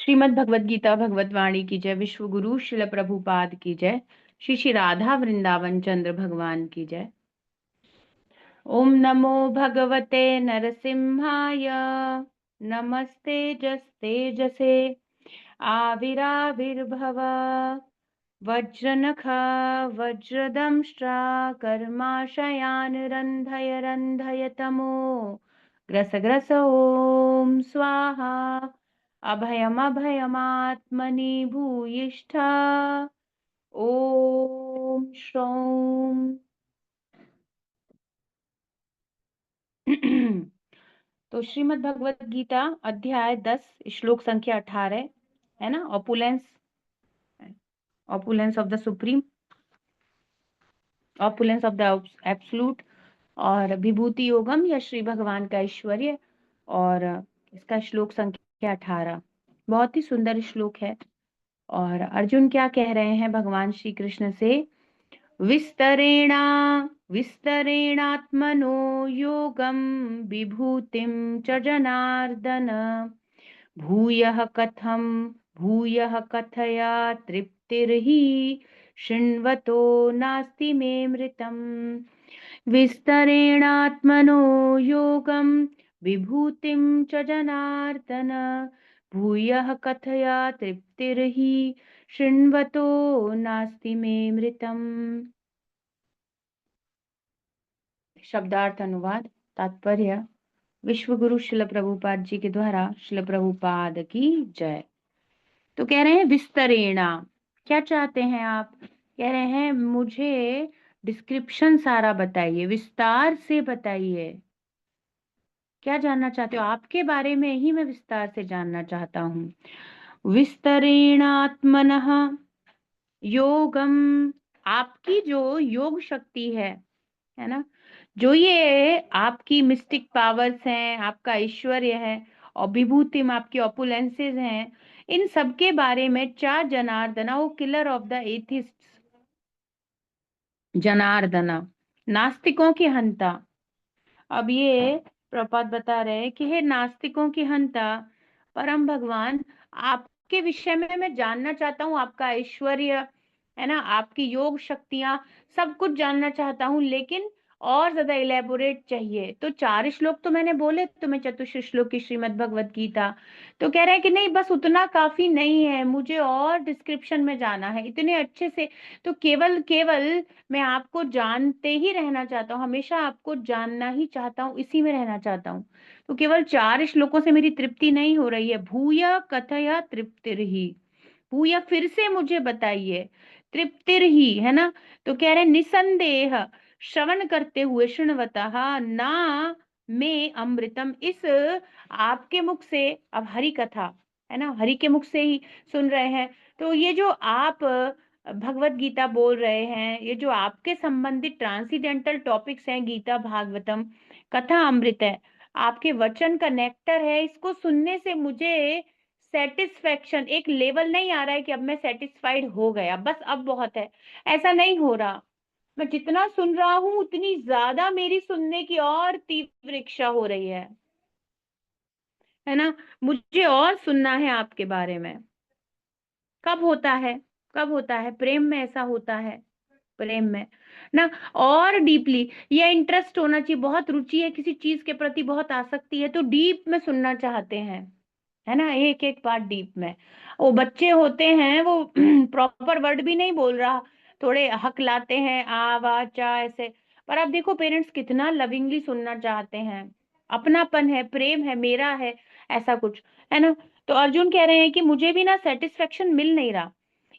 श्रीमद् भगवद गीता भगवत वाणी की जय। विश्व गुरु शिल प्रभुपाद की जय। श्री श्री राधा वृंदावन चंद्र भगवान की जय। ओम नमो भगवते नरसिंहाय। नमस्ते जस्ते जसे आविराविर्भव। वज्रनखा वज्रदंष्ट्रा कर्माशयान् रन्धय रन्धय तमो ग्रस ग्रस ओम स्वाहा। अभयमभयमात्मनि भूयिष्ठ ओम श्रौम। तो श्रीमद् भगवत गीता अध्याय 10 श्लोक संख्या 18 है ना। Opulence, opulence of the supreme, opulence of the absolute, और विभूति योगम या श्री भगवान का ऐश्वर्य। और इसका श्लोक संख्या 18 बहुत ही सुंदर श्लोक है। और अर्जुन क्या कह रहे हैं भगवान श्री कृष्ण से? विस्तरेणा विस्तरेणात्मनो योगम विभूतिम च जनार्दन भूयः कथया तृप्तिर्हि शृण्वतो नास्ति मे मृतम्। विस्तरेणात्मनो योगं विभूतिं च जनार्दन भूयः कथया तृप्तिर्हि शृण्वतो नास्ति मे मृतम्। शब्दार्थ अनुवाद तात्पर्य। विश्व गुरु शिल प्रभुपाद जी के द्वारा शिल प्रभुपाद की जय। तो कह रहे हैं विस्तरेणा, क्या चाहते हैं आप? कह रहे हैं मुझे डिस्क्रिप्शन सारा बताइए, विस्तार से बताइए। क्या जानना चाहते हो? आपके बारे में ही मैं विस्तार से जानना चाहता हूं। विस्तरेणात्मनः योगम, आपकी जो योग शक्ति है ना, जो ये आपकी मिस्टिक पावर्स हैं, आपका ऐश्वर्य है, और विभूतिम आपकी ऑपुलेंसेस हैं, इन सब के बारे में चा जनार्दना, वो किलर ऑफ द एथिस्ट जनार्दना, नास्तिकों की हंता। अब ये प्रपात बता रहे हैं कि हे नास्तिकों की हंता, परम भगवान, आपके विषय में मैं जानना चाहता हूँ, आपका ऐश्वर्य है ना, आपकी योग शक्तियां, सब कुछ जानना चाहता हूँ, लेकिन और ज्यादा इलेबोरेट चाहिए। तो 4 श्लोक तो मैंने बोले तुम्हें, चतुर्थ श्लोक की श्रीमद् भगवत गीता। तो कह रहे हैं कि नहीं, बस उतना काफी नहीं है, मुझे और डिस्क्रिप्शन में जाना है इतने अच्छे से। तो केवल केवल मैं आपको जानते ही रहना चाहता हूँ, हमेशा आपको जानना ही चाहता हूँ, इसी में रहना चाहता हूँ। तो केवल 4 श्लोकों से मेरी तृप्ति नहीं हो रही है। भूया कथया तृप्तिर्हि, भूया फिर से मुझे बताइए, तृप्तिर्हि है ना। तो कह रहे निसंदेह श्रवण करते हुए, शृण्वतः ना में अमृतम, इस आपके मुख से, अब हरि कथा है ना, हरि के मुख से ही सुन रहे हैं। तो ये जो आप भगवत गीता बोल रहे हैं, ये जो आपके संबंधित ट्रांसीडेंटल टॉपिक्स हैं, गीता भागवतम कथा अमृत है, आपके वचन का नेक्टर है, इसको सुनने से मुझे सेटिस्फेक्शन, एक लेवल नहीं आ रहा है कि अब मैं सेटिस्फाइड हो गया, बस अब बहुत है, ऐसा नहीं हो रहा। मैं जितना सुन रहा हूं उतनी ज्यादा मेरी सुनने की और तीव्र इच्छा हो रही है ना। मुझे और सुनना है आपके बारे में। कब होता है? कब होता है? प्रेम में ऐसा होता है, प्रेम में ना, और डीपली ये इंटरेस्ट होना चाहिए, बहुत रुचि है किसी चीज के प्रति, बहुत आसक्ति है, तो डीप में सुनना चाहते हैं, है ना, एक एक बार डीप में। वो बच्चे होते हैं, वो प्रॉपर वर्ड भी नहीं बोल रहा, थोड़े हकलाते हैं आ वा चा ऐसे, पर आप देखो पेरेंट्स कितना लविंगली सुनना चाहते हैं, अपनापन है, प्रेम है, मेरा है, ऐसा कुछ है ना। तो अर्जुन कह रहे हैं कि मुझे भी ना सेटिस्फेक्शन मिल नहीं रहा।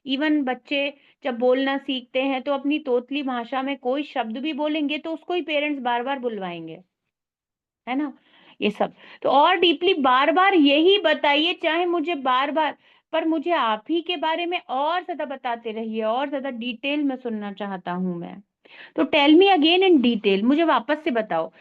इवन बच्चे जब बोलना सीखते हैं तो अपनी तोतली भाषा में कोई शब्द भी बोलेंगे तो उसको ही पेरेंट्स बार बार बुलवाएंगे, है ना, ये सब। तो और डीपली बार बार यही बताइए, चाहे मुझे बार बार, पर मुझे आप ही के बारे में और ज्यादा बताते रहिए, और ज्यादा डिटेल में सुनना चाहता हूं मैं। तो tell me again in detail, मुझे वापस से बताओ।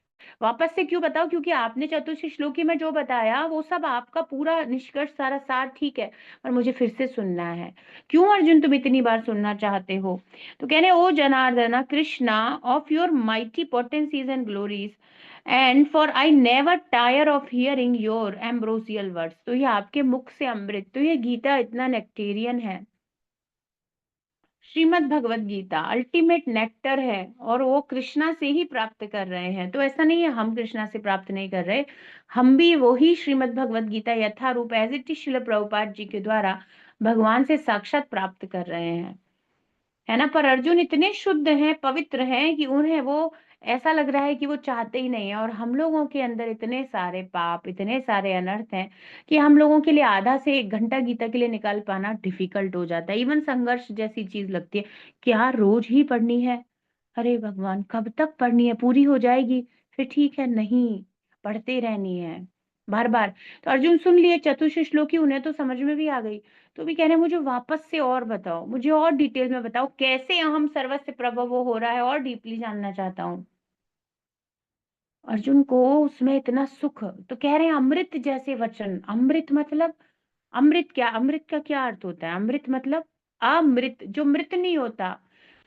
वापस से क्यों बताओ? क्योंकि आपने चतुर्थ श्लोकी में जो बताया वो सब आपका पूरा निष्कर्ष, सारा सार ठीक है, पर मुझे फिर से सुनना है। क्यों अर्जुन तुम इतनी बार सुनना चाहते हो? तो कहने, O Janardana Krishna, of your mighty potencies and glories, and for I never tire of hearing your ambrosial words. तो ये आपके मुख से अमृत, तो ये गीता इतना नेक्टेरियन है। श्रीमद् भगवत गीता अल्टीमेट नेक्टर है, और वो कृष्णा से ही प्राप्त कर रहे हैं। तो ऐसा नहीं है हम कृष्णा से प्राप्त नहीं कर रहे, हम भी वही श्रीमद् भगवत गीता यथारूप एज इट इज शिल प्रभुपाद जी के द्वारा भगवान से साक्षात प्राप्त कर रहे हैं, है ना। पर अर्जुन इतने शुद्ध हैं, पवित्र हैं कि उन्हें वो ऐसा लग रहा है कि वो चाहते ही नहीं है। और हम लोगों के अंदर इतने सारे पाप, इतने सारे अनर्थ हैं कि हम लोगों के लिए आधा से 1 घंटा गीता के लिए निकाल पाना डिफिकल्ट हो जाता है। इवन संघर्ष जैसी चीज लगती है, क्या रोज ही पढ़नी है? अरे भगवान, कब तक पढ़नी है? पूरी हो जाएगी फिर ठीक है, नहीं, पढ़ते रहनी है बार बार। तो अर्जुन सुन लिए चतुर्थ श्लोकी, उन्हें तो समझ में भी आ गई। तो भी कह रहे हैं मुझे वापस से और बताओ, मुझे और डिटेल में बताओ कैसे अहम सर्वस्य प्रभव हो रहा है, और डीपली जानना चाहता हूँ। अर्जुन को उसमें इतना सुख, तो कह रहे हैं अमृत जैसे वचन। अमृत मतलब, अमृत क्या, अमृत का क्या अर्थ होता है? अमृत मतलब अमृत, जो मृत नहीं होता,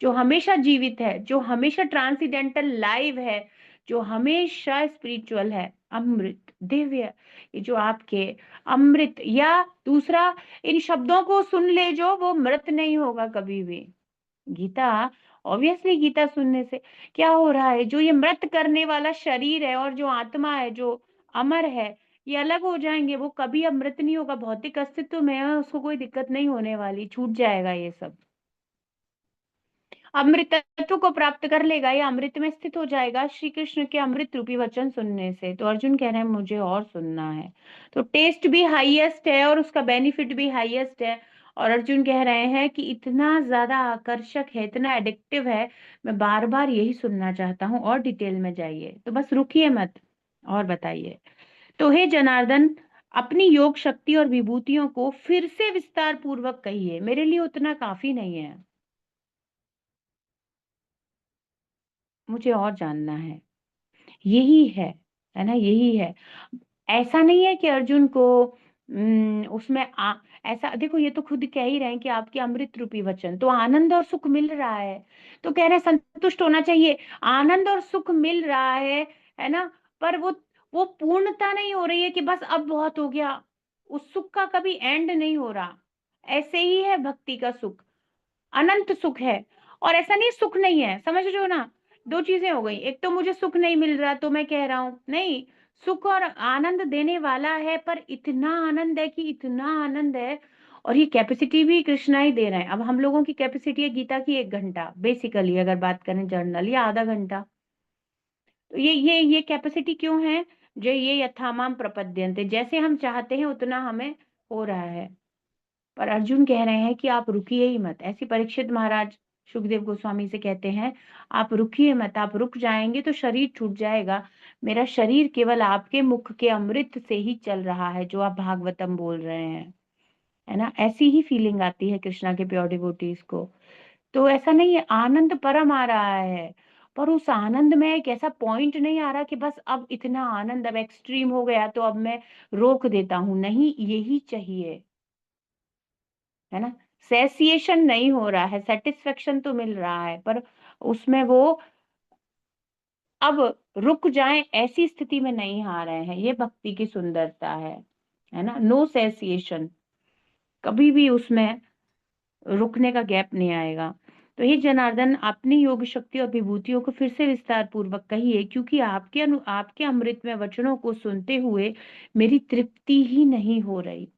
जो हमेशा जीवित है, जो हमेशा ट्रांसीडेंटल लाइव है, जो हमेशा स्पिरिचुअल है। अमृत, दिव्य, ये जो आपके अमृत, या दूसरा, इन शब्दों को सुन ले जो, वो मृत नहीं होगा कभी भी। गीता, ऑब्वियसली गीता सुनने से क्या हो रहा है, जो ये मृत करने वाला शरीर है और जो आत्मा है जो अमर है, ये अलग हो जाएंगे। वो कभी अमृत नहीं होगा, भौतिक अस्तित्व में है, उसको कोई दिक्कत नहीं होने वाली, छूट जाएगा ये सब। अमृतत्व को प्राप्त कर लेगा या अमृत में स्थित हो जाएगा श्री कृष्ण के अमृत रूपी वचन सुनने से। तो अर्जुन कह रहे हैं मुझे और सुनना है। तो टेस्ट भी हाईएस्ट है और उसका बेनिफिट भी हाईएस्ट है। और अर्जुन कह रहे हैं कि इतना ज्यादा आकर्षक है, इतना एडिक्टिव है, मैं बार बार यही सुनना चाहता हूँ, और डिटेल में जाइए। तो बस रुकिए मत, और बताइए। तो हे जनार्दन, अपनी योग शक्ति और विभूतियों को फिर से विस्तार पूर्वक कहिए, मेरे लिए उतना काफी नहीं है, मुझे और जानना है। यही है ना, यही है। ऐसा नहीं है कि अर्जुन को उसमें ऐसा देखो, ये तो खुद कह ही रहे हैं कि आपके अमृत रूपी वचन, तो आनंद और सुख मिल रहा है, तो कह रहे हैं संतुष्ट होना चाहिए। आनंद और सुख मिल रहा है ना। पर वो पूर्णता नहीं हो रही है कि बस अब बहुत हो गया। उस सुख का कभी एंड नहीं हो रहा। ऐसे ही है भक्ति का सुख, अनंत सुख है। और ऐसा नहीं सुख नहीं है, समझ रहे हो ना। दो चीजें हो गई, एक तो मुझे सुख नहीं मिल रहा तो मैं कह रहा हूं नहीं, सुख और आनंद देने वाला है, पर इतना आनंद है कि इतना आनंद है। और ये कैपेसिटी भी कृष्णा ही दे रहे हैं। अब हम लोगों की कैपेसिटी है गीता की 1 घंटा, बेसिकली अगर बात करें जर्नल, या आधा घंटा। तो ये कैपेसिटी क्यों है? जो ये यथामाम प्रपद्यन्ते, जैसे हम चाहते हैं उतना हमें हो रहा है। पर अर्जुन कह रहे हैं कि आप रुकिए ही मत। ऐसी परीक्षित महाराज सुखदेव गोस्वामी से कहते हैं, आप रुकिए मत, आप रुक जाएंगे तो शरीर छूट जाएगा। मेरा शरीर केवल आपके मुख के अमृत से ही चल रहा है, जो आप भागवतम बोल रहे हैं, है ना। ऐसी ही फीलिंग आती है कृष्णा के प्योर डिवोटीज को। तो ऐसा नहीं है, आनंद परम आ रहा है, पर उस आनंद में एक ऐसा पॉइंट नहीं आ रहा कि बस अब इतना आनंद अब एक्सट्रीम हो गया तो अब मैं रोक देता हूं, नहीं, यही चाहिए, है ना। सेसिएशन नहीं हो रहा है, सेटिस्फेक्शन तो मिल रहा है, पर उसमें वो अब रुक जाएं ऐसी स्थिति में नहीं आ रहे हैं। ये भक्ति की सुंदरता है ना। नो सेसिएशन, कभी भी उसमें रुकने का गैप नहीं आएगा। तो हे जनार्दन, अपनी योग शक्ति और विभूतियों को फिर से विस्तार पूर्वक कहिए, क्योंकि आपके अमृत में वचनों को सुनते हुए मेरी तृप्ति ही नहीं हो रही।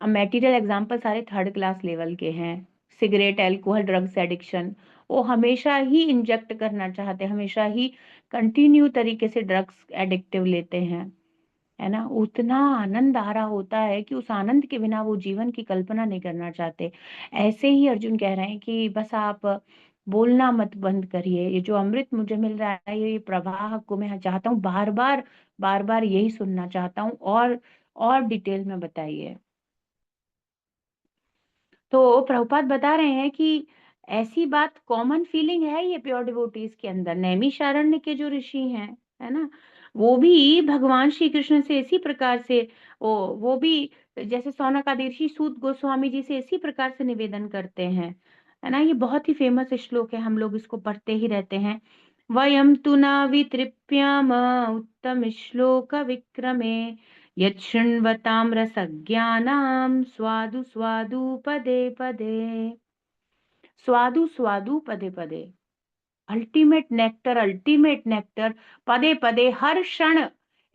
अब मटेरियल एग्जाम्पल सारे थर्ड क्लास लेवल के हैं। सिगरेट, अल्कोहल, ड्रग्स एडिक्शन, वो हमेशा ही इंजेक्ट करना चाहते हैं, हमेशा ही कंटिन्यू तरीके से ड्रग्स एडिक्टिव लेते हैं, है ना। उतना आनंद आ रहा होता है कि उस आनंद के बिना वो जीवन की कल्पना नहीं करना चाहते। ऐसे ही अर्जुन कह रहे हैं कि बस आप बोलना मत बंद करिए, ये जो अमृत मुझे मिल रहा है, ये प्रवाह को मैं चाहता हूँ बार बार यही सुनना चाहता हूँ, और डिटेल में बताइए। तो प्रभुपाद बता रहे हैं कि ऐसी बात कॉमन फीलिंग है ये प्योर डिवोटीज के अंदर। नैमिषारण्य के जो ऋषि हैं, है ना, वो भी भगवान श्री कृष्ण से इसी प्रकार से, वो भी जैसे सौनकादिर्षि सूत गोस्वामी जी से इसी प्रकार से निवेदन करते हैं, है ना। ये बहुत ही फेमस श्लोक है, हम लोग इसको पढ़ते ही रहते हैं। वयं तु न वितृप्याम उत्तम श्लोक विक्रमे यत् शृण्वतां रसज्ञानां स्वादु स्वादु पदे पदे। स्वादु स्वादु पदे पदे, अल्टीमेट नेक्टर पदे पदे, हर क्षण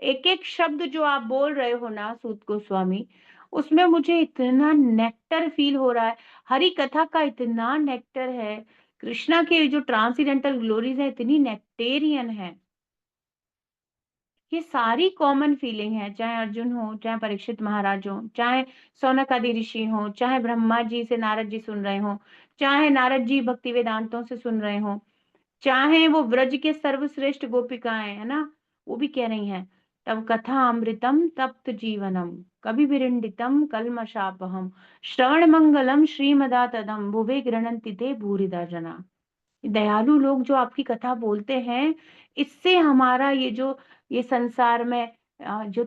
एक एक शब्द जो आप बोल रहे हो ना सूत गोस्वामी, उसमें मुझे इतना नेक्टर फील हो रहा है। हरि कथा का इतना नेक्टर है, कृष्णा के जो ट्रांसीडेंटल ग्लोरीज है इतनी नेक्टेरियन है। ये सारी कॉमन फीलिंग है, चाहे अर्जुन हो, चाहे परीक्षित महाराज हो, चाहे सौनक आदि ऋषि हो, चाहे ब्रह्मा जी से नारद जी सुन रहे हो, चाहे नारद जी भक्ति वेदांतों से सुन रहे हो, चाहे वो ब्रज के सर्वश्रेष्ठ गोपिकाएं है ना, वो भी कह रही हैं तब कथा अमृतम तप्त जीवनम कभी विरंडितम कलमशापहम श्रवण मंगलम श्रीमदा तदम भुवे गृणन्ति ते भूरिदा जना। दयालु लोग जो आपकी कथा बोलते हैं, इससे हमारा ये संसार में जो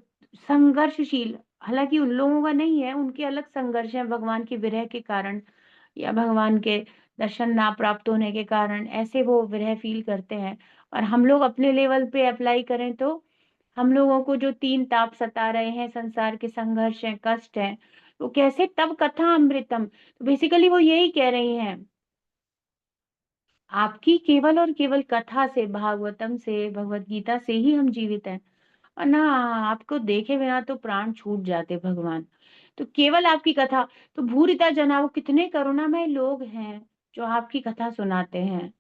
संघर्षशील, हालांकि उन लोगों का नहीं है, उनके अलग संघर्ष है भगवान के विरह के कारण या भगवान के दर्शन ना प्राप्त होने के कारण, ऐसे वो विरह फील करते हैं। और हम लोग अपने लेवल पे अप्लाई करें तो हम लोगों को जो तीन ताप सता रहे हैं, संसार के संघर्ष हैं, कष्ट हैं, तो कैसे तब कथा अमृतम, तो बेसिकली वो यही कह रही हैं, आपकी केवल और केवल कथा से, भागवतम से, भगवत गीता से ही हम जीवित हैं। और ना, आपको देखे बिना तो प्राण छूट जाते भगवान। तो केवल आपकी कथा, तो भूरिता जना, वो कितने करुणामय लोग हैं जो आपकी कथा सुनाते हैं।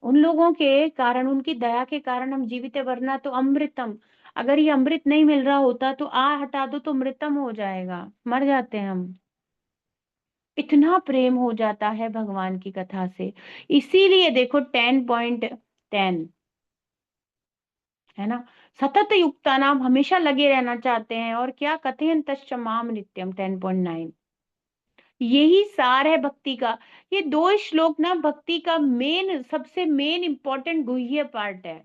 उन लोगों के कारण, उनकी दया के कारण हम जीवित है, वरना तो अमृतम, अगर ये अमृत नहीं मिल रहा होता तो आ हटा दो तो मृतम हो जाएगा, मर जाते हैं हम। इतना प्रेम हो जाता है भगवान की कथा से। इसीलिए देखो 10.10 है ना, सतत युक्ता नाम, हमेशा लगे रहना चाहते हैं, और क्या कथयन तच्च माम नित्यम 10.9, यही सार है भक्ति का। ये दो श्लोक ना भक्ति का मेन, सबसे मेन इंपॉर्टेंट गुह्य पार्ट है।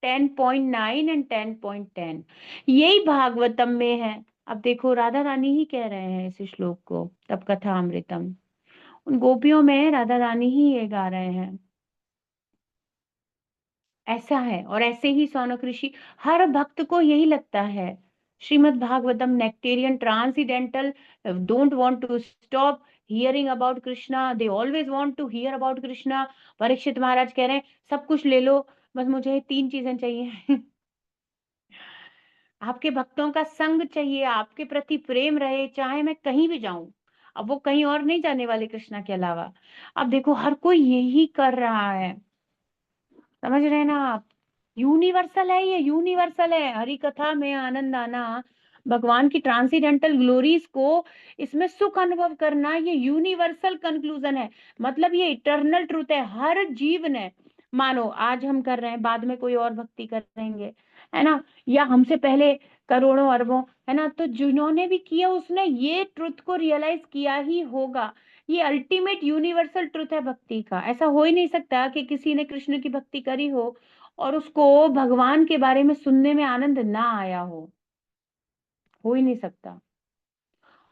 10.9 एंड 10.10 यही भागवतम में है। अब देखो राधा रानी ही कह रहे हैं इस श्लोक को, तब कथा अमृतम, उन गोपियों में राधा रानी ही ये गा रहे हैं। ऐसा है, और ऐसे ही सौनक ऋषि, हर भक्त को यही लगता है, Srimad Bhagavatam nectarean transcendental, don't want to stop hearing about Krishna, they always want to hear about Krishna. Parikshit Maharaj कह रहे हैं सब कुछ ले लो, बस मुझे तीन चीजें चाहिए। आपके भक्तों का संग चाहिए, आपके प्रति प्रेम रहे, चाहे मैं कहीं भी जाऊं। अब वो कहीं और नहीं जाने वाले कृष्णा के अलावा। अब देखो हर कोई यही कर रहा है, समझ रहे हैं ना आप। यूनिवर्सल है, ये यूनिवर्सल है, हरि कथा में आनंद आना, भगवान की ट्रांसीडेंटल ग्लोरीज को इसमें सुख अनुभव करना, ये यूनिवर्सल कंक्लूजन है। मतलब ये इटर्नल ट्रूथ है, हर जीव ने, मानो आज हम कर रहे हैं, बाद में कोई और भक्ति करेंगे, है ना, या हमसे पहले करोड़ों अरबों, है ना, तो जिन्होंने भी किया उसने ये ट्रुथ को रियलाइज किया ही होगा। ये अल्टीमेट यूनिवर्सल ट्रुथ है भक्ति का। ऐसा हो ही नहीं सकता कि किसी ने कृष्ण की भक्ति करी हो और उसको भगवान के बारे में सुनने में आनंद ना आया हो ही नहीं सकता।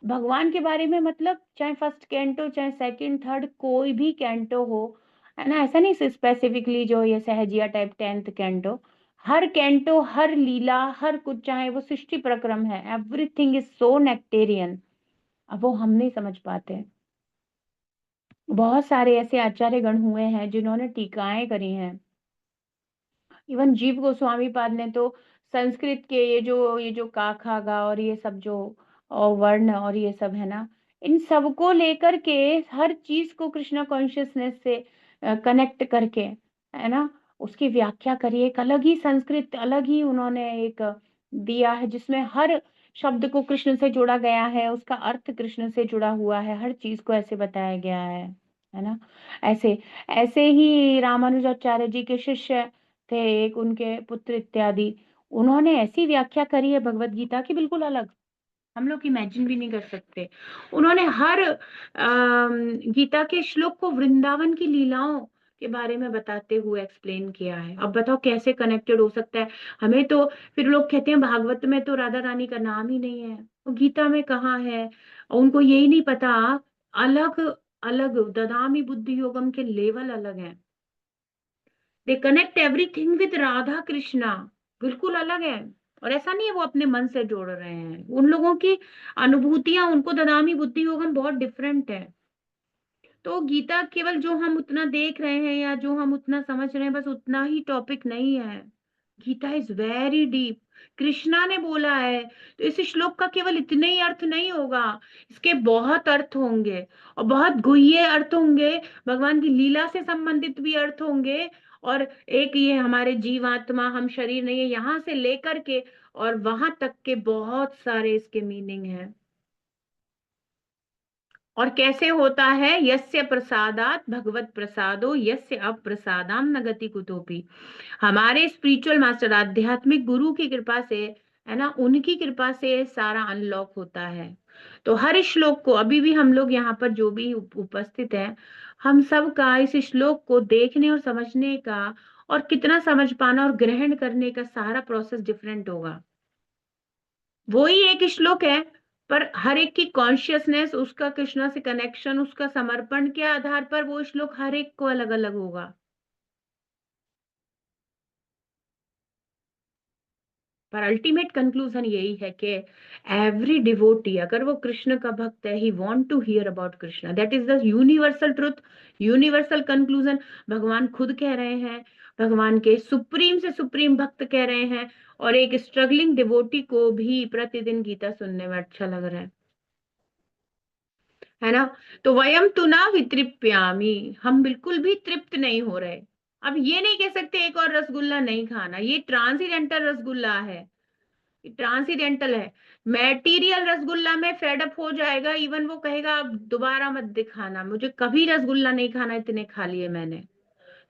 भगवान के बारे में मतलब चाहे फर्स्ट कैंटो, चाहे सेकंड थर्ड, कोई भी कैंटो हो, है ना, ऐसा नहीं स्पेसिफिकली जो ये सहजिया टाइप 10th कैंटो, हर कैंटो, हर लीला, हर कुछ, चाहे वो सृष्टि प्रक्रम है, एवरीथिंग इज सो नेक्टेरियन। अब वो हम नहीं समझ पाते। बहुत सारे ऐसे आचार्य गण हुए हैं जिन्होंने टीकाएं करी हैं। इवन जीव गोस्वामी पाद ने तो संस्कृत के ये जो का खा गा और ये सब जो और वर्ण और ये सब है ना, इन सबको लेकर के, हर चीज को कृष्णा कॉन्शियसनेस से कनेक्ट करके, है ना, उसकी व्याख्या करिए। एक अलग ही संस्कृत, अलग ही उन्होंने एक दिया है जिसमें हर शब्द को कृष्ण से जोड़ा गया है, उसका अर्थ कृष्ण से जुड़ा हुआ है, हर चीज को ऐसे बताया गया है ना। ऐसे ऐसे ही रामानुजाचार्य जी के शिष्य थे, एक उनके पुत्र इत्यादि, उन्होंने ऐसी व्याख्या करी है भगवत गीता की, बिल्कुल अलग, हम लोग इमेजिन भी नहीं कर सकते। उन्होंने हर गीता के श्लोक को वृंदावन की लीलाओं के बारे में बताते हुए एक्सप्लेन किया है। अब बताओ कैसे कनेक्टेड हो सकता है। हमें तो फिर लोग कहते हैं भागवत में तो राधा रानी का नाम ही नहीं है, वो गीता में कहाँ है, और उनको यही नहीं पता, अलग अलग ददामी बुद्धि योगम के लेवल अलग है। They connect everything with Radha Krishna, बिल्कुल अलग है। और ऐसा नहीं है वो अपने मन से जोड़ रहे हैं, उन लोगों की अनुभूतियां, उनको ददामी बुद्धि योगम बहुत डिफरेंट है। तो गीता केवल जो हम उतना देख रहे हैं या जो हम उतना समझ रहे हैं, बस उतना ही टॉपिक नहीं है। Gita is very deep. Krishna ने बोला है, तो इस श्लोक का केवल इतने ही अर्थ नहीं होगा, इसके बहुत अर्थ होंगे, और बहुत गुह्य अर्थ होंगे। भगवान की लीला से संबंधित भी अर्थ होंगे। और एक ये हमारे जीवात्मा, हम शरीर नहीं है, यहां से लेकर के और वहां तक के बहुत सारे इसके मीनिंग हैं। और कैसे होता है, यस्य प्रसादात भगवत प्रसादो यस्य अप्रसादाम न गति कुतोपि। हमारे स्पिरिचुअल मास्टर, आध्यात्मिक गुरु की कृपा से, है ना, उनकी कृपा से सारा अनलॉक होता है। तो हर श्लोक को, अभी भी हम लोग यहाँ पर जो भी उपस्थित हैं, हम सब का इस श्लोक को देखने और समझने का, और कितना समझ पाना और ग्रहण करने का सारा प्रोसेस डिफरेंट होगा। वो ही एक श्लोक है, पर हर एक की कॉन्शियसनेस, उसका कृष्णा से कनेक्शन, उसका समर्पण के आधार पर वो श्लोक हर एक को अलग अलग होगा। पर अल्टीमेट कंक्लूजन यही है कि एवरी डिवोटी, अगर वो कृष्ण का भक्त है, he want to hear about Krishna. That is the universal truth, universal conclusion. भगवान खुद कह रहे हैं, भगवान के सुप्रीम से सुप्रीम भक्त कह रहे हैं, और एक स्ट्रगलिंग डिवोटी को भी प्रतिदिन गीता सुनने में अच्छा लग रहा है ना। तो वयम तु ना वितृप्यामी, हम बिल्कुल भी तृप्त नहीं हो रहे। अब ये नहीं कह सकते एक और रसगुल्ला नहीं खाना, ये ट्रांसीडेंटल रसगुल्ला है, ट्रांसीडेंटल है। मैटीरियल रसगुल्ला में फेडअप हो जाएगा, इवन वो कहेगा अब दोबारा मत दिखाना, मुझे कभी रसगुल्ला नहीं खाना, इतने खा लिए मैंने,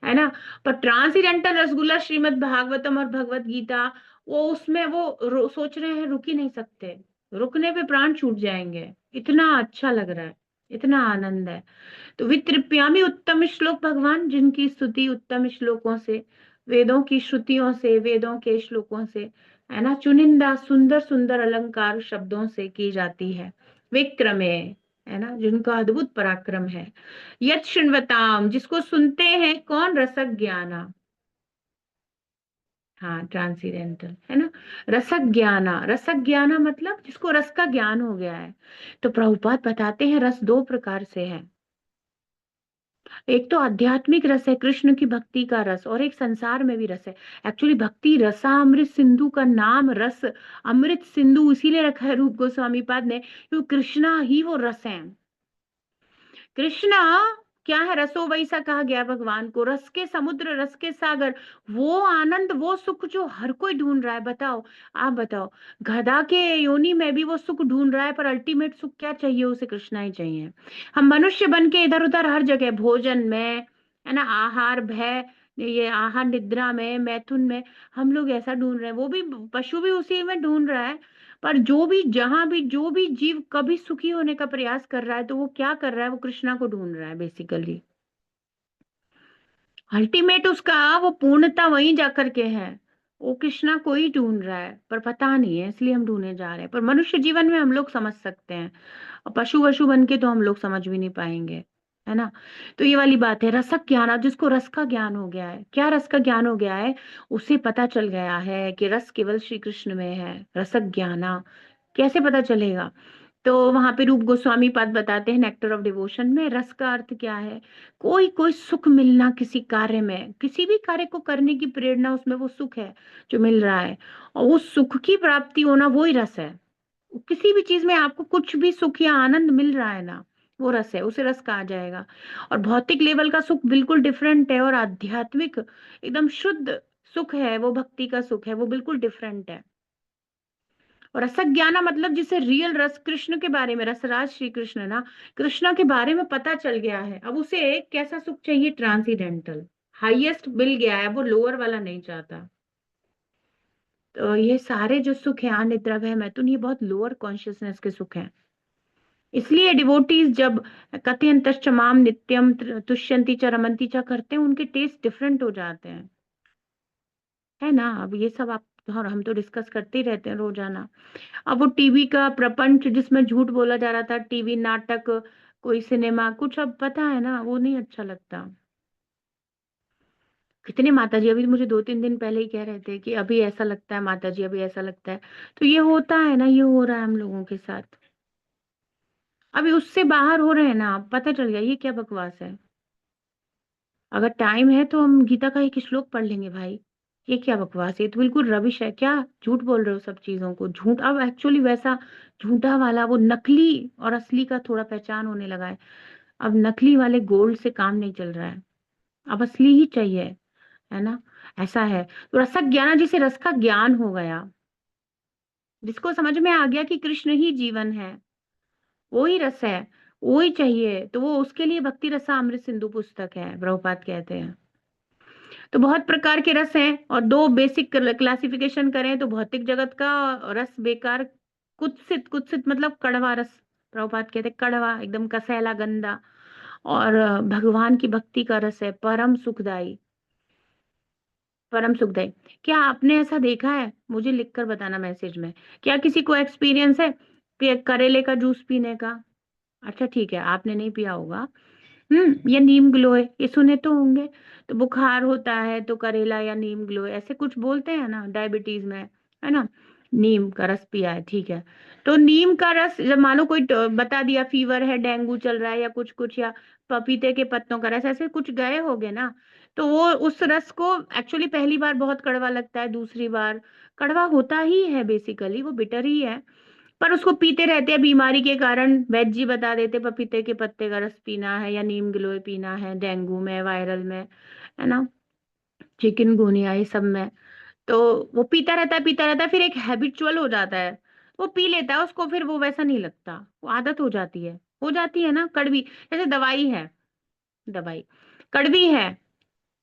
है ना। पर ट्रांसीडेंटल रसगुल्ला, श्रीमद् भागवतम और भगवत गीता, वो उसमें वो सोच रहे हैं रुक ही नहीं सकते, रुकने पे प्राण छूट जाएंगे, इतना अच्छा लग रहा है, इतना आनंद है। तो वितृप्यामि, उत्तम श्लोक, भगवान जिनकी स्तुति उत्तम श्लोकों से, वेदों की श्रुतियों से, वेदों के श्लोकों से, है ना, चुनिंदा सुंदर सुंदर अलंकार शब्दों से की जाती है। विक्रमे, है ना, जिनका अद्भुत पराक्रम है। यत शृण्वताम, जिसको सुनते हैं कौन, रसक ज्ञाना, हाँ ट्रांसीडेंटल, है ना। रसक ज्ञाना, रसक ज्ञाना मतलब जिसको रस का ज्ञान हो गया है। तो प्रभुपाद बताते हैं रस दो प्रकार से है। एक तो आध्यात्मिक रस है, कृष्ण की भक्ति का रस, और एक संसार में भी रस है। एक्चुअली भक्ति रसामृत सिंधु का नाम रस अमृत सिंधु इसीलिए रखा है रूप गोस्वामी पाद ने, क्योंकि कृष्णा ही वो रस है। कृष्णा क्या है, रसो वैसा कहा गया भगवान को, रस के समुद्र, रस के सागर, वो आनंद, वो सुख जो हर कोई ढूंढ रहा है। बताओ, आप बताओ, गधा के योनि में भी वो सुख ढूंढ रहा है, पर अल्टीमेट सुख क्या चाहिए उसे, कृष्णा ही चाहिए। हम मनुष्य बन के इधर उधर हर जगह, भोजन में, है ना, आहार भय, ये आहार निद्रा में, मैथुन में, हम लोग ऐसा ढूंढ रहे हैं, वो भी पशु भी उसी में ढूंढ रहा है। पर जो भी, जहां भी, जो भी जीव कभी सुखी होने का प्रयास कर रहा है, तो वो क्या कर रहा है, वो कृष्णा को ढूंढ रहा है बेसिकली। अल्टीमेट उसका वो पूर्णता वहीं जाकर के है, वो कृष्णा को ही ढूंढ रहा है, पर पता नहीं है, इसलिए हम ढूंढने जा रहे हैं। पर मनुष्य जीवन में हम लोग समझ सकते हैं, और पशु वशु बन के तो हम लोग समझ भी नहीं पाएंगे, है ना। तो ये वाली बात है, रसक ज्ञान, जिसको रस का ज्ञान हो गया है, क्या रस का ज्ञान हो गया है, उसे पता चल गया है कि रस केवल श्री कृष्ण में है। रसक ज्ञाना कैसे पता चलेगा, तो वहां पे रूप गोस्वामी पद बताते हैं नेक्टर ऑफ डिवोशन में, रस का अर्थ क्या है, कोई कोई सुख मिलना किसी कार्य में, किसी भी कार्य को करने की प्रेरणा, उसमें वो सुख है जो मिल रहा है, और वो सुख की प्राप्ति होना, वो ही रस है। किसी भी चीज में आपको कुछ भी सुख या आनंद मिल रहा है ना, वो रस है, उसे रस कहा जाएगा। और भौतिक लेवल का सुख बिल्कुल डिफरेंट है, और आध्यात्मिक एकदम शुद्ध सुख है, वो भक्ति का सुख है, वो बिल्कुल डिफरेंट है। और रसज्ञाना मतलब जिसे रियल रस, कृष्ण के बारे में, रसराज श्री कृष्ण ना, कृष्ण के बारे में पता चल गया है, अब उसे कैसा सुख चाहिए, ट्रांसीडेंटल, हाईएस्ट मिल गया है, वो लोअर वाला नहीं चाहता। तो ये सारे जो सुख है, अनिद्रा भय मैथुन, ये बहुत लोअर कॉन्शियसनेस के सुख हैं। इसलिए डिवोटीज जब कथयंतश्च माम नित्यम तुष्यंती च रमंती च करते हैं, उनके टेस्ट डिफरेंट हो जाते हैं, है ना। अब ये सब आप और हम तो डिस्कस करते ही रहते हैं रोजाना। अब वो टीवी का प्रपंच जिसमें झूठ बोला जा रहा था, टीवी नाटक, कोई सिनेमा कुछ, अब पता है ना, वो नहीं अच्छा लगता। कितने माताजी अभी मुझे 2-3 दिन पहले ही कह रहे थे कि अभी ऐसा लगता है माताजी, अभी ऐसा लगता है। तो ये होता है ना, ये हो रहा है हम लोगों के साथ। अभी उससे बाहर हो रहे हैं ना, पता चल गया ये क्या बकवास है। अगर टाइम है तो हम गीता का एक श्लोक पढ़ लेंगे भाई। ये क्या बकवास है, ये तो बिल्कुल रबिश है। क्या झूठ बोल रहे हो सब चीजों को, झूठ अब एक्चुअली वैसा झूठा वाला वो नकली और असली का थोड़ा पहचान होने लगा है। अब नकली वाले गोल्ड से काम नहीं चल रहा है, अब असली ही चाहिए, है ना। ऐसा है। तो रसक ज्ञान, जिसे रस का ज्ञान हो गया, जिसको समझ में आ गया कि कृष्ण ही जीवन है, वो ही रस है, वो ही चाहिए, तो वो उसके लिए भक्ति रसा अमृत सिंधु पुस्तक है, प्रभुपाद कहते हैं। तो बहुत प्रकार के रस हैं, और दो बेसिक क्लासिफिकेशन करें तो भौतिक जगत का रस बेकार, कुत्सित, कुत्सित मतलब कड़वा रस, प्रभुपाद कहते हैं कड़वा, एकदम कसैला, गंदा। और भगवान की भक्ति का रस है परम सुखदाई, परम सुखदाई। क्या आपने ऐसा देखा है, मुझे लिखकर बताना मैसेज में, क्या किसी को एक्सपीरियंस है करेले का जूस पीने का? अच्छा ठीक है, आपने नहीं पिया होगा। ये नीम ग्लोए ये सुने तो होंगे। तो बुखार होता है तो करेला या नीम ग्लोए ऐसे कुछ बोलते हैं ना, डायबिटीज में, है ना। नीम का रस पिया है, ठीक है। तो नीम का रस, जब मानो कोई बता दिया फीवर है, डेंगू चल रहा है या कुछ कुछ, या पपीते के पत्तों का रस, ऐसे कुछ गए होगे ना। तो वो उस रस को एक्चुअली पहली बार बहुत कड़वा लगता है, दूसरी बार कड़वा होता ही है, बेसिकली वो बिटर ही है। पर उसको पीते रहते हैं बीमारी के कारण, वैद्य जी बता देते पपीते के पत्ते का रस पीना है या नीम गिलोय पीना है, डेंगू में, वायरल में, है ना, चिकनगुनिया, ये सब में। तो वो पीता रहता है, फिर एक हैबिचुअल हो जाता है। वो पी लेता है उसको, फिर वो वैसा नहीं लगता, वो आदत हो जाती है ना। कड़वी, जैसे दवाई है, दवाई कड़वी है,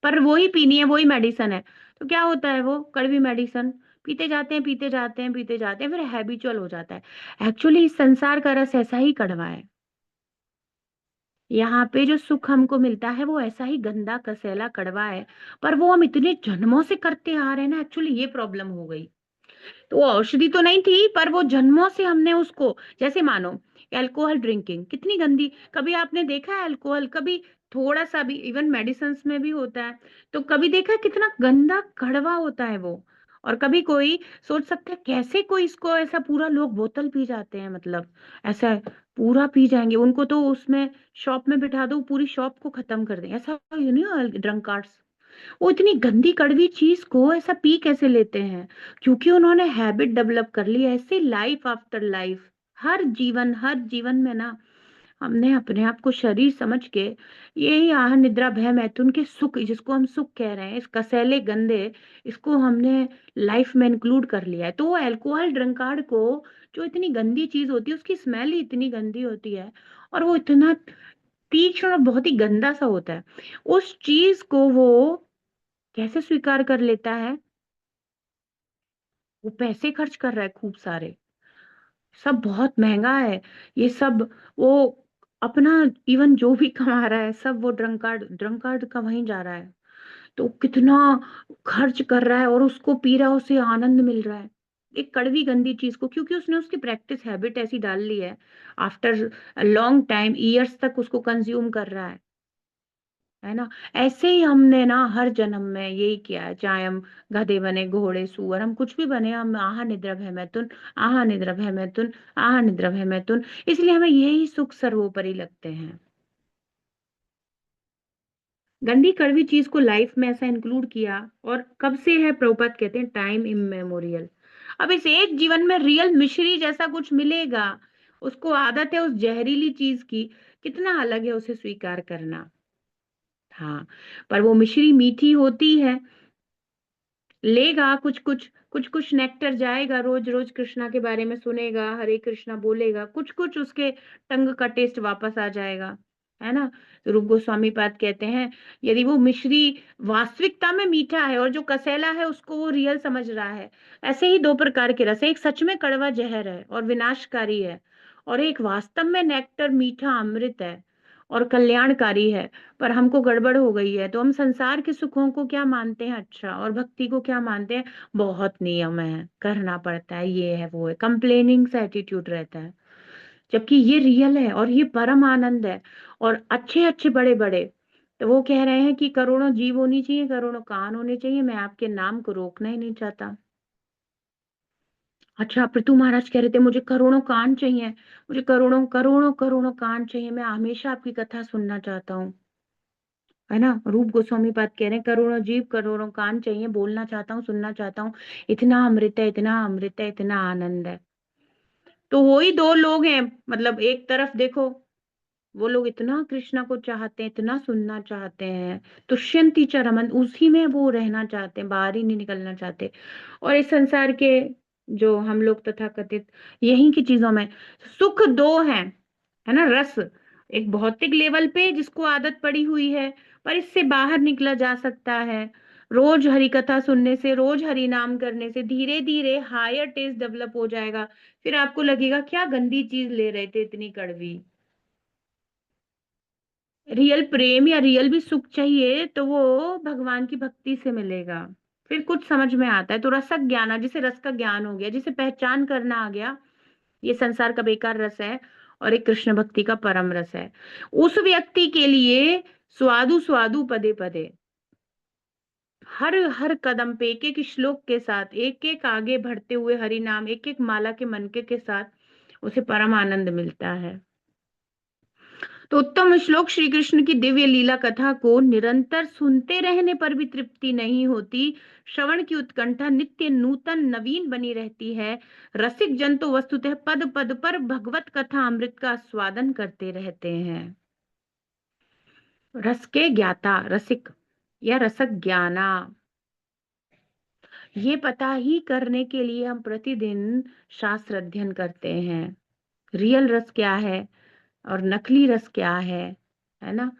पर वो ही पीनी है, वो ही मेडिसिन है। तो क्या होता है, वो कड़वी मेडिसिन पीते जाते हैं, पीते जाते हैं, पीते जाते हैं, फिर हैबिचुअल हो जाता है। एक्चुअली इस संसार का रस ऐसा ही कड़वा है। यहाँ पे जो सुख हमको मिलता है वो ऐसा ही गंदा, कसैला, कड़वा है। पर वो हम इतने जन्मों से करते आ रहे हैं ना, एक्चुअली ये प्रॉब्लम हो गई। तो वो औषधि तो नहीं थी, पर वो जन्मों से हमने उसको, जैसे मानो अल्कोहल ड्रिंकिंग कितनी गंदी। कभी आपने देखा है अल्कोहल, कभी थोड़ा सा भी, इवन मेडिसिन में भी होता है, तो कभी देखा है कितना गंदा कड़वा होता है वो। और कभी कोई सोच सकता है कैसे कोई इसको ऐसा पूरा, लोग बोतल पी जाते हैं, मतलब ऐसा पूरा पी जाएंगे, उनको तो उसमें शॉप में बिठा दो, पूरी शॉप को खत्म कर देंगे, ऐसा यू नो ड्रंकार्ड्स। वो इतनी गंदी कड़वी चीज को ऐसा पी कैसे लेते हैं? क्योंकि उन्होंने हैबिट डेवलप कर ली है, ऐसे लाइफ आफ्टर लाइफ, हर जीवन में ना, हमने अपने आप को शरीर समझ के, यही आह निद्रा भय मैथुन के सुख, जिसको हम सुख कह रहे हैं, इस कसैले गंदे, इसको हमने लाइफ में इंक्लूड कर लिया है। तो वो अल्कोहल ड्रंकार्ड को, जो इतनी गंदी चीज होती है, उसकी स्मेल ही इतनी गंदी होती है, और वो इतना तीक्ष्ण और बहुत ही गंदा सा होता है, उस चीज को वो कैसे स्वीकार कर लेता है? वो पैसे खर्च कर रहा है खूब सारे, सब बहुत महंगा है ये सब। वो अपना इवन जो भी कमा रहा है सब वो ड्रंकार्ड का वहीं जा रहा है। तो कितना खर्च कर रहा है और उसको पी रहा है, उसे आनंद मिल रहा है एक कड़वी गंदी चीज को, क्योंकि उसने उसकी प्रैक्टिस हैबिट ऐसी डाल ली है। आफ्टर लॉन्ग टाइम, ईयर्स तक उसको कंज्यूम कर रहा है ना। ऐसे ही हमने ना हर जन्म में यही किया है, चाहे हम गधे बने, घोड़े, सुअर, हम कुछ भी बने, हम आहा निद्रा भय मैथुन, आहा निद्रा भय मैथुन, आहा निद्रा भय मैथुन, इसलिए हमें यही सुख सर्वोपरि लगते हैं। गंदी कड़वी चीज को लाइफ में ऐसा इंक्लूड किया, और कब से है, प्रभुपाद कहते हैं टाइम इमेमोरियल। अब इस एक जीवन में रियल मिश्री जैसा कुछ मिलेगा, उसको आदत है उस जहरीली चीज की, कितना अलग है उसे स्वीकार करना। हाँ, पर वो मिश्री मीठी होती है, लेगा कुछ कुछ नेक्टर जाएगा, रोज रोज कृष्णा के बारे में सुनेगा, हरे कृष्णा बोलेगा, कुछ कुछ उसके टंग का टेस्ट वापस आ जाएगा, है ना। तो रूप गोस्वामी पाद कहते हैं, यदि वो मिश्री वास्तविकता में मीठा है और जो कसेला है उसको वो रियल समझ रहा है, ऐसे ही दो प्रकार के रस है, एक सच में कड़वा जहर है और विनाशकारी है, और एक वास्तव में नेक्टर मीठा अमृत है और कल्याणकारी है। पर हमको गड़बड़ हो गई है, तो हम संसार के सुखों को क्या मानते हैं अच्छा, और भक्ति को क्या मानते हैं, बहुत नियम है, करना पड़ता है, ये है वो है, कंप्लेनिंग सा एटीट्यूड रहता है। जबकि ये रियल है और ये परम आनंद है, और अच्छे अच्छे बड़े बड़े तो वो कह रहे हैं कि करोड़ों जीव होनी चाहिए, करोड़ों कान होने चाहिए, मैं आपके नाम को रोकना ही नहीं चाहता। अच्छा, पृथु महाराज कह रहे थे मुझे करोड़ों कान चाहिए, मुझे करोड़ों करोड़ों करोड़ों कान चाहिए, मैं हमेशा आपकी कथा सुनना चाहता हूँ, है ना। रूप गोस्वामी पाद कह रहे हैं करोड़ों जीव करोड़ों कान चाहिए, बोलना चाहता हूँ, सुनना चाहता हूँ, इतना अमृत है, इतना अमृत है, इतना आनंद है। तो वही दो लोग हैं, मतलब एक तरफ देखो, वो लोग इतना कृष्णा को चाहते हैं, इतना सुनना चाहते हैं, तुष्यंती च रमन, उसी में वो रहना चाहते हैं, बाहर ही नहीं निकलना चाहते। और इस संसार के जो हम लोग तथा कथित यही की चीजों में सुख दो हैं, है ना। रस एक भौतिक लेवल पे जिसको आदत पड़ी हुई है, पर इससे बाहर निकला जा सकता है। रोज हरि कथा सुनने से, रोज हरि नाम करने से धीरे धीरे हायर टेस्ट डेवलप हो जाएगा। फिर आपको लगेगा क्या गंदी चीज ले रहे थे, इतनी कड़वी। रियल प्रेम या रियल भी सुख चाहिए तो वो भगवान की भक्ति से मिलेगा। फिर कुछ समझ में आता है। तो रसक ज्ञान, जिसे रस का ज्ञान हो गया, जिसे पहचान करना आ गया, ये संसार का बेकार रस है और एक कृष्ण भक्ति का परम रस है, उस व्यक्ति के लिए स्वादु स्वादु पदे पदे, हर हर कदम पे एक एक श्लोक के साथ, एक एक आगे बढ़ते हुए हरि नाम, एक एक माला के मनके के साथ उसे परम आनंद मिलता है। तो उत्तम श्लोक, श्री कृष्ण की दिव्य लीला कथा को निरंतर सुनते रहने पर भी तृप्ति नहीं होती। श्रवण की उत्कंठा नित्य नूतन नवीन बनी रहती है। रसिक जन तो वस्तुतः पद पद पर भगवत कथा अमृत का स्वादन करते रहते हैं। रस के ज्ञाता, रसिक या रसक ज्ञाना, ये पता ही करने के लिए हम प्रतिदिन शास्त्र अध्ययन करते हैं। रियल रस क्या है और नकली रस क्या है ना।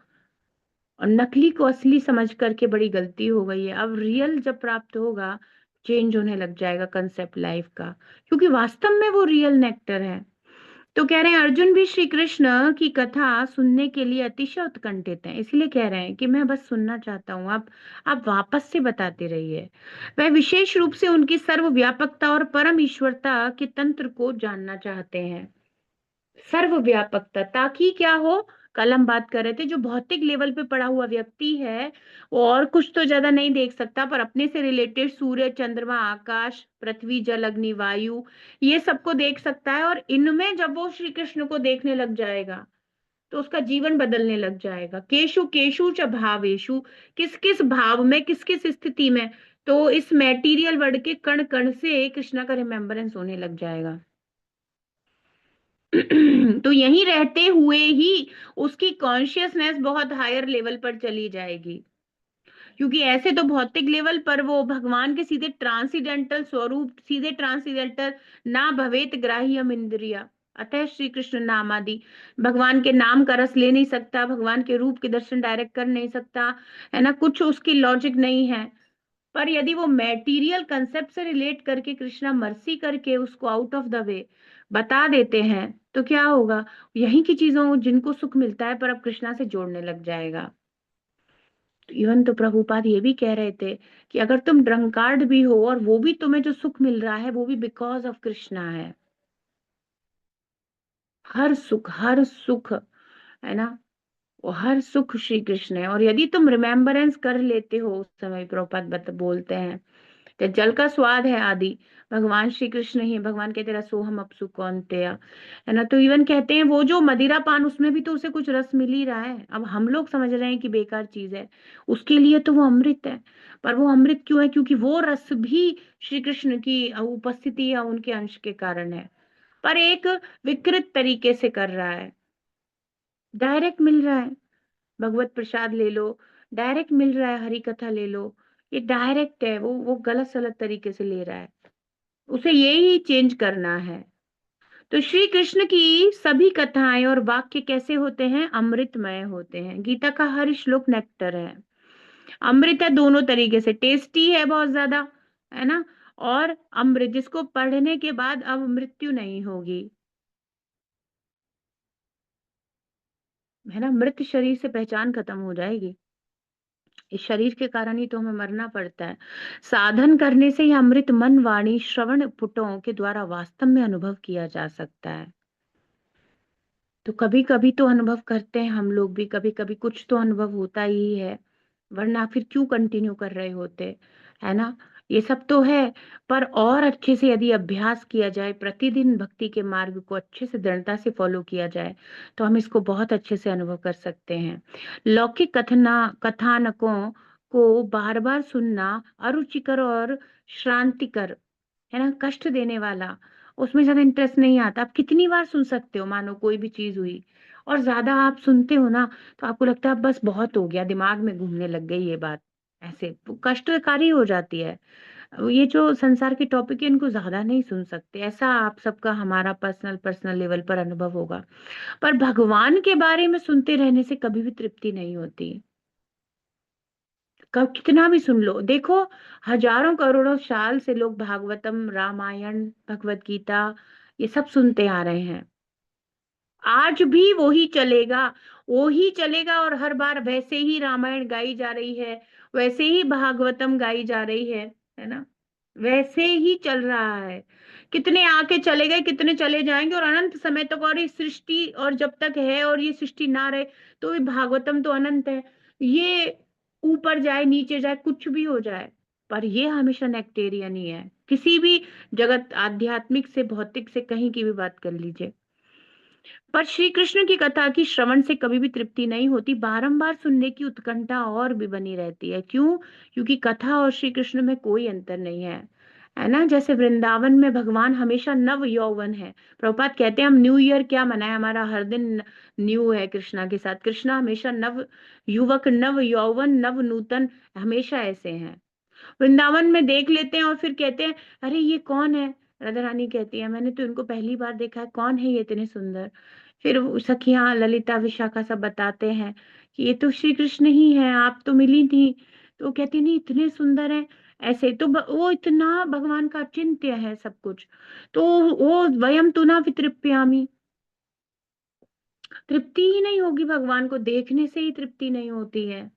और नकली को असली समझ करके बड़ी गलती हो गई है। अब रियल जब प्राप्त होगा, चेंज होने लग जाएगा कंसेप्ट लाइफ का, क्योंकि वास्तव में वो रियल नेक्टर है। तो कह रहे हैं अर्जुन भी श्री कृष्ण की कथा सुनने के लिए अतिशय उत्कंठित हैं, इसलिए कह रहे हैं कि मैं बस सुनना चाहता हूँ, आप वापस से बताते रहिए। वह विशेष रूप से उनकी सर्वव्यापकता और परम ईश्वरता के तंत्र को जानना चाहते हैं। सर्वव्यापकता, ताकि क्या हो, कल हम बात कर रहे थे, जो भौतिक लेवल पे पड़ा हुआ व्यक्ति है वो और कुछ तो ज्यादा नहीं देख सकता, पर अपने से रिलेटेड सूर्य चंद्रमा आकाश पृथ्वी जल अग्नि वायु, ये सबको देख सकता है। और इनमें जब वो श्री कृष्ण को देखने लग जाएगा तो उसका जीवन बदलने लग जाएगा। केशु केशु च भावेशु, किस किस भाव में, किस किस स्थिति में, तो इस मैटीरियल वर्ल्ड के कण कण से कृष्णा का रिमेम्बरेंस होने लग जाएगा। तो यहीं रहते हुए ही उसकी कॉन्शियसनेस बहुत हायर लेवल पर चली जाएगी, क्योंकि ऐसे तो भौतिक लेवल पर वो भगवान के सीधे ट्रांसीडेंटल स्वरूप, सीधे ट्रांसीडेंटल ना भवेत ग्राह्यम इंद्रिया, अतः श्री कृष्ण नाम आदि, भगवान के नाम का रस ले नहीं सकता, भगवान के रूप के दर्शन डायरेक्ट कर नहीं सकता, है ना, कुछ उसकी लॉजिक नहीं है। पर यदि वो मैटीरियल कंसेप्ट से रिलेट करके कृष्णा मर्सी करके उसको आउट ऑफ द वे बता देते हैं, तो क्या होगा, यही की चीजों जिनको सुख मिलता है पर अब कृष्णा से जोड़ने लग जाएगा। इवन तो प्रभुपाद ये भी कह रहे थे कि अगर तुम ड्रंकार्ड भी हो और वो भी तुम्हें जो सुख मिल रहा है वो भी बिकॉज ऑफ कृष्णा है। हर सुख, है ना, वो हर सुख श्री कृष्ण है। और यदि तुम रिमेम्बरेंस कर लेते हो उस समय, प्रभुपाद बोलते हैं, तो जल का स्वाद है आदि, भगवान श्री कृष्ण ही, भगवान कहते रसोहम अपसु कौन्तेय, है ना। तो इवन कहते हैं वो जो मदिरा पान, उसमें भी तो उसे कुछ रस मिल ही रहा है। अब हम लोग समझ रहे हैं कि बेकार चीज है, उसके लिए तो वो अमृत है। पर वो अमृत क्यों है, क्योंकि वो रस भी श्री कृष्ण की उपस्थिति या उनके अंश के कारण है, पर एक विकृत तरीके से कर रहा है। डायरेक्ट मिल रहा है, भगवत प्रसाद ले लो, डायरेक्ट मिल रहा है, हरि कथा ले लो, ये डायरेक्ट है, वो गलत सलत तरीके से ले रहा है, उसे ये ही चेंज करना है। तो श्री कृष्ण की सभी कथाएं और वाक्य कैसे होते हैं, अमृतमय होते हैं। गीता का हर श्लोक नेक्टर है, अमृत है, दोनों तरीके से, टेस्टी है बहुत ज्यादा, है ना, और अमृत जिसको पढ़ने के बाद अब मृत्यु नहीं होगी, है ना। मृत शरीर से पहचान खत्म हो जाएगी, इस शरीर के कारण ही तो हमें मरना पड़ता है। साधन करने से ही अमृत मन वाणी श्रवण पुटों के द्वारा वास्तव में अनुभव किया जा सकता है। तो कभी कभी तो अनुभव करते हैं हम लोग भी, कभी कभी कुछ तो अनुभव होता ही है, वरना फिर क्यों कंटिन्यू कर रहे होते, है ना। ये सब तो है, पर और अच्छे से यदि अभ्यास किया जाए, प्रतिदिन भक्ति के मार्ग को अच्छे से दृढ़ता से फॉलो किया जाए, तो हम इसको बहुत अच्छे से अनुभव कर सकते हैं। लौकिक कथानकों को बार बार सुनना अरुचिकर और श्रांतिकर, है ना, कष्ट देने वाला, उसमें ज्यादा इंटरेस्ट नहीं आता। आप कितनी बार सुन सकते हो, मानो कोई भी चीज हुई और ज्यादा आप सुनते हो ना, तो आपको लगता है बस बहुत हो गया, दिमाग में घूमने लग गई ये बात, ऐसे वो कष्टकारी हो जाती है। ये जो संसार के टॉपिक है इनको ज्यादा नहीं सुन सकते, ऐसा आप सबका हमारा पर्सनल पर्सनल लेवल पर अनुभव होगा। पर भगवान के बारे में सुनते रहने से कभी भी तृप्ति नहीं होती। कब कितना भी सुन लो, देखो हजारों करोड़ों साल से लोग भागवतम, रामायण, भगवत गीता, ये सब सुनते आ रहे हैं। आज भी वही चलेगा, वो ही चलेगा, और हर बार वैसे ही रामायण गाई जा रही है, वैसे ही भागवतम गाई जा रही है ना, वैसे ही चल रहा है। कितने आके चले गए, कितने चले जाएंगे, और अनंत समय तक, और ये सृष्टि और जब तक है और ये सृष्टि ना रहे, तो ये भागवतम तो अनंत है। ये ऊपर जाए नीचे जाए कुछ भी हो जाए, पर ये हमेशा नेक्टेरियन ही है। किसी भी जगत, आध्यात्मिक से भौतिक से कहीं की भी बात कर लीजिए, पर श्री कृष्ण की कथा की श्रवण से कभी भी तृप्ति नहीं होती, बारंबार सुनने की उत्कंठा और भी बनी रहती है। क्यों? क्योंकि कथा और श्री कृष्ण में कोई अंतर नहीं है ना। जैसे वृंदावन में भगवान हमेशा नव यौवन है। प्रभुपाद कहते हैं हम न्यू ईयर क्या मनाए, हमारा हर दिन न्यू है कृष्णा के साथ। कृष्णा हमेशा नव युवक, नव यौवन, नव नूतन, हमेशा ऐसे हैं। वृंदावन में देख लेते हैं और फिर कहते हैं अरे ये कौन है। राधा रानी कहती है मैंने तो इनको पहली बार देखा है, कौन है ये इतने सुंदर। फिर वो सखियां ललिता विशाखा सब बताते हैं कि ये तो श्री कृष्ण ही है, आप तो मिली थी। तो वो कहती नहीं इतने सुंदर हैं। ऐसे तो वो इतना भगवान का चिंत्य है सब कुछ। तो वो वयम तु ना वितृप्यामि, तृप्ति ही नहीं होगी, भगवान को देखने से ही तृप्ति नहीं होती है।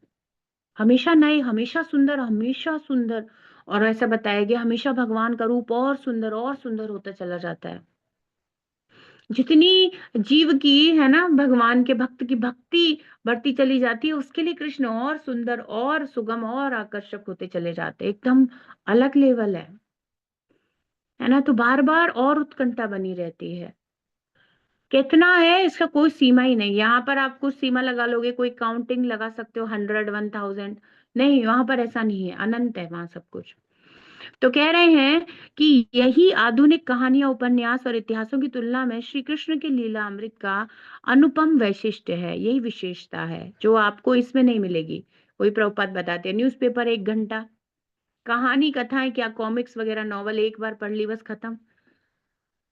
हमेशा नए, हमेशा सुंदर, हमेशा सुंदर। और ऐसा बताया गया हमेशा भगवान का रूप और सुंदर होता चला जाता है। जितनी जीव की, है ना, भगवान के भक्त की भक्ति बढ़ती चली जाती है, उसके लिए कृष्ण और सुंदर और सुगम और आकर्षक होते चले जाते हैं। एकदम अलग लेवल है ना। तो बार बार और उत्कंठा बनी रहती है। कितना है इसका कोई सीमा ही नहीं। यहाँ पर आप कुछ सीमा लगा लोगे, कोई काउंटिंग लगा सकते हो, 100, 1000, नहीं, वहां पर ऐसा नहीं है, अनंत है वहां सब कुछ। तो कह रहे हैं कि यही आधुनिक कहानियां, उपन्यास और इतिहासों की तुलना में श्री कृष्ण के लीला अमृत का अनुपम वैशिष्ट्य है। यही विशेषता है जो आपको इसमें नहीं मिलेगी। वही प्रभुपाद बताते हैं, न्यूज़पेपर 1 घंटा, कहानी कथाएं क्या, कॉमिक्स वगैरह नॉवल एक बार पढ़ ली बस खत्म।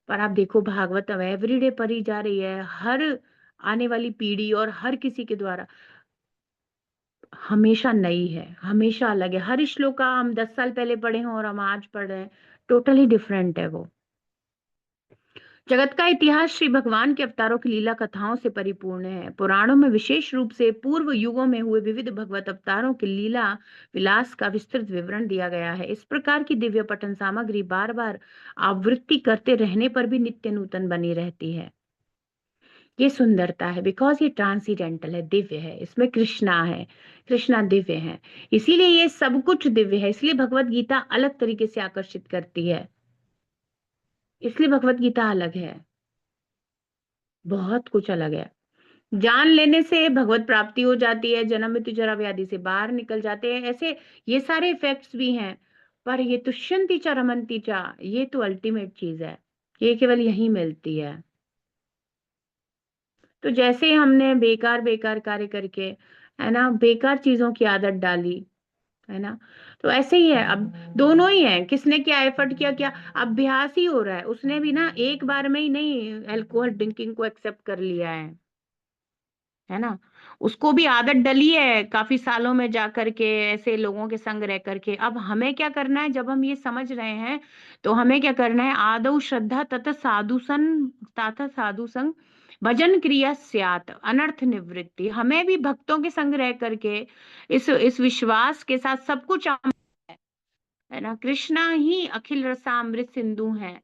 पर आप देखो भागवतम एवरीडे पढ़ी जा रही है, हर आने वाली पीढ़ी और हर किसी के द्वारा, हमेशा नई है, हमेशा अलग है। हर श्लोक का हम 10 साल पहले पढ़े हों और हम आज पढ़ रहे हैं, टोटली डिफरेंट है वो। जगत का इतिहास श्री भगवान के अवतारों की लीला कथाओं से परिपूर्ण है। पुराणों में विशेष रूप से पूर्व युगों में हुए विविध भगवत अवतारों की लीला विलास का विस्तृत विवरण दिया गया है। इस प्रकार की दिव्य पठन सामग्री बार बार आवृत्ति करते रहने पर भी नित्य नूतन बनी रहती है। ये सुंदरता है, बिकॉज ये ट्रांसीडेंटल है, दिव्य है, इसमें कृष्णा है, कृष्णा दिव्य है, इसीलिए ये सब कुछ दिव्य है। इसलिए भगवत गीता अलग तरीके से आकर्षित करती है, इसलिए भगवत गीता अलग है, बहुत कुछ अलग है। जान लेने से भगवत प्राप्ति हो जाती है, जन्म मृत्यु जरा व्याधि से बाहर निकल जाते हैं, ऐसे ये सारे इफेक्ट्स भी हैं। पर ये तुष्यंति च रमंती च, ये तो अल्टीमेट चीज है, ये केवल यही मिलती है। तो जैसे हमने बेकार बेकार कार्य करके, है ना, बेकार चीजों की आदत डाली, है ना, तो ऐसे ही है। अब दोनों ही है, किसने क्या एफर्ट किया, क्या अभ्यास ही हो रहा है। उसने भी ना एक बार में ही नहीं अल्कोहल ड्रिंकिंग को एक्सेप्ट कर लिया है ना, उसको भी आदत डली है काफी सालों में जा करके, ऐसे लोगों के संग रह करके। अब हमें क्या करना है, जब हम ये समझ रहे हैं, तो हमें क्या करना है, आदौ श्रद्धा तथा साधु संग भजन क्रिया स्यात् अनर्थ निवृत्ति। हमें भी भक्तों के संग रह करके इस विश्वास के साथ सब कुछ है ना, कृष्णा ही अखिल रसामृत सिंधु है।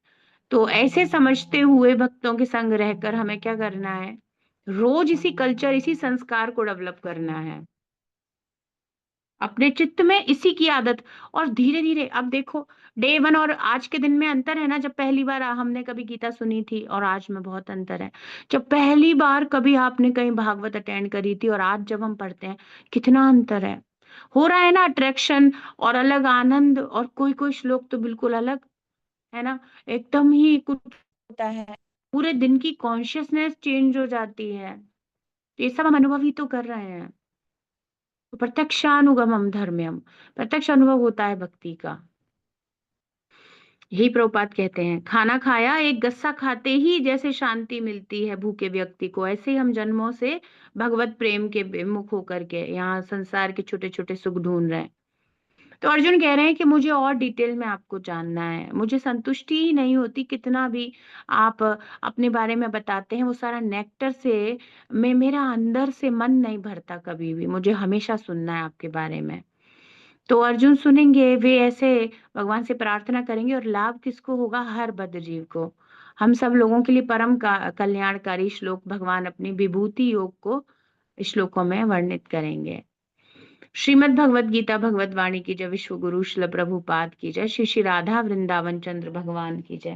तो ऐसे समझते हुए भक्तों के संग रहकर हमें क्या करना है, रोज इसी कल्चर, इसी संस्कार को डेवलप करना है अपने चित्त में, इसी की आदत। और धीरे धीरे अब देखो, डे वन और आज के दिन में अंतर है ना। जब पहली बार हमने कभी गीता सुनी थी और आज में बहुत अंतर है। जब पहली बार कभी आपने कहीं भागवत अटेंड करी थी और आज जब हम पढ़ते हैं, कितना अंतर है। हो रहा है ना अट्रैक्शन और अलग आनंद। और कोई कोई श्लोक तो बिल्कुल अलग है ना, एकदम ही कुछ होता है, पूरे दिन की कॉन्शियसनेस चेंज हो जाती है। ये सब हम अनुभव ही तो कर रहे हैं। तो प्रत्यक्षानुगमम धर्म्यम, प्रत्यक्ष अनुभव होता है भक्ति का। यही प्रभुपाद कहते हैं, खाना खाया एक गस्सा खाते ही जैसे शांति मिलती है भूखे व्यक्ति को, ऐसे ही हम जन्मों से भगवत प्रेम के विमुख होकर के यहाँ संसार के छोटे छोटे सुख ढूंढ रहे हैं। तो अर्जुन कह रहे हैं कि मुझे और डिटेल में आपको जानना है, मुझे संतुष्टि ही नहीं होती, कितना भी आप अपने बारे में बताते हैं वो सारा नेक्टर से मैं, मेरा अंदर से मन नहीं भरता कभी भी, मुझे हमेशा सुनना है आपके बारे में। तो अर्जुन सुनेंगे, वे ऐसे भगवान से प्रार्थना करेंगे और लाभ किसको होगा? हर बद्ध जीव को। हम सब लोगों के लिए परम कल्याणकारी श्लोक भगवान अपनी विभूति योग को श्लोकों में वर्णित करेंगे। श्रीमद् भगवत गीता भगवत वाणी की जय, विश्व गुरु श्रील प्रभुपाद की जय, श्री श्री राधा वृंदावन चंद्र भगवान की जय।